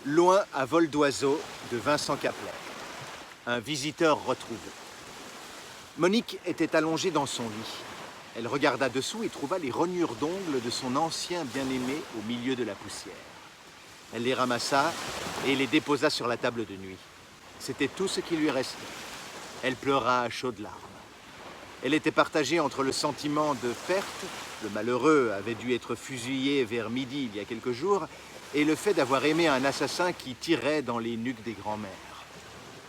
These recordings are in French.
Loin à vol d'oiseau de Vincent Caplet. Un visiteur retrouvé. Monique était allongée dans son lit. Elle regarda dessous et trouva les rognures d'ongles de son ancien bien-aimé au milieu de la poussière. Elle les ramassa et les déposa sur la table de nuit. C'était tout ce qui lui restait. Elle pleura à chaudes larmes. Elle était partagée entre le sentiment de perte, le malheureux avait dû être fusillé vers midi il y a quelques jours, et le fait d'avoir aimé un assassin qui tirait dans les nuques des grands-mères.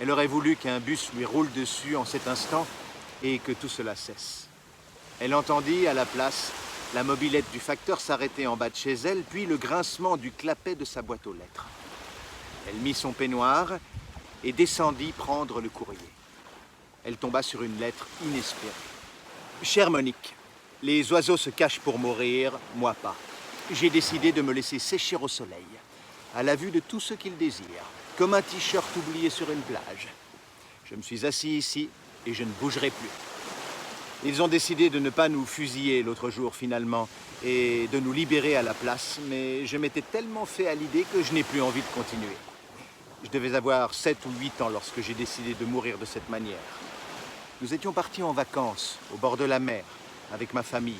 Elle aurait voulu qu'un bus lui roule dessus en cet instant et que tout cela cesse. Elle entendit à la place la mobilette du facteur s'arrêter en bas de chez elle, puis le grincement du clapet de sa boîte aux lettres. Elle mit son peignoir et descendit prendre le courrier. Elle tomba sur une lettre inespérée. Chère Monique, les oiseaux se cachent pour mourir, moi pas. J'ai décidé de me laisser sécher au soleil, à la vue de tout ce qu'ils désirent, comme un t-shirt oublié sur une plage. Je me suis assis ici et je ne bougerai plus. Ils ont décidé de ne pas nous fusiller l'autre jour finalement et de nous libérer à la place, mais je m'étais tellement fait à l'idée que je n'ai plus envie de continuer. Je devais avoir 7 ou 8 ans lorsque j'ai décidé de mourir de cette manière. Nous étions partis en vacances, au bord de la mer, avec ma famille.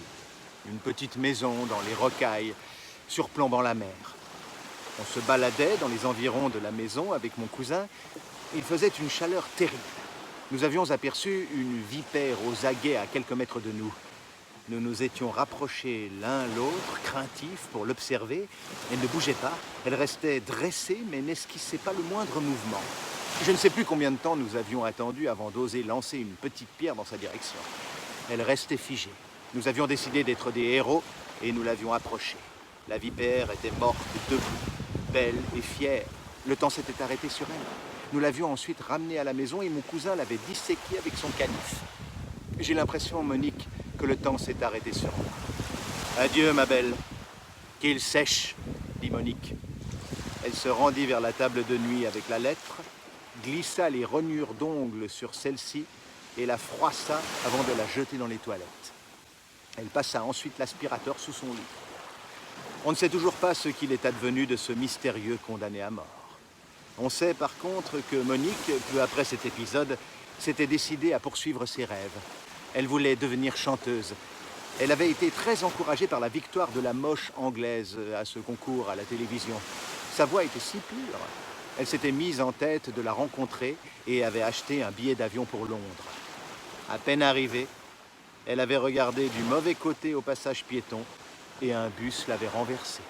Une petite maison dans les rocailles, surplombant la mer. On se baladait dans les environs de la maison avec mon cousin. Il faisait une chaleur terrible. Nous avions aperçu une vipère aux aguets à quelques mètres de nous. Nous nous étions rapprochés l'un l'autre, craintifs pour l'observer. Elle ne bougeait pas. Elle restait dressée, mais n'esquissait pas le moindre mouvement. Je ne sais plus combien de temps nous avions attendu avant d'oser lancer une petite pierre dans sa direction. Elle restait figée. Nous avions décidé d'être des héros et nous l'avions approchée. La vipère était morte debout, belle et fière. Le temps s'était arrêté sur elle. Nous l'avions ensuite ramenée à la maison et mon cousin l'avait disséquée avec son canif. J'ai l'impression, Monique, que le temps s'est arrêté sur moi. Adieu, ma belle. Qu'il sèche, dit Monique. Elle se rendit vers la table de nuit avec la lettre, glissa les rognures d'ongles sur celle-ci et la froissa avant de la jeter dans les toilettes. Elle passa ensuite l'aspirateur sous son lit. On ne sait toujours pas ce qu'il est advenu de ce mystérieux condamné à mort. On sait par contre que Monique, peu après cet épisode, s'était décidée à poursuivre ses rêves. Elle voulait devenir chanteuse. Elle avait été très encouragée par la victoire de la moche anglaise à ce concours à la télévision. Sa voix était si pure. Elle s'était mise en tête de la rencontrer et avait acheté un billet d'avion pour Londres. À peine arrivée, elle avait regardé du mauvais côté au passage piéton et un bus l'avait renversée.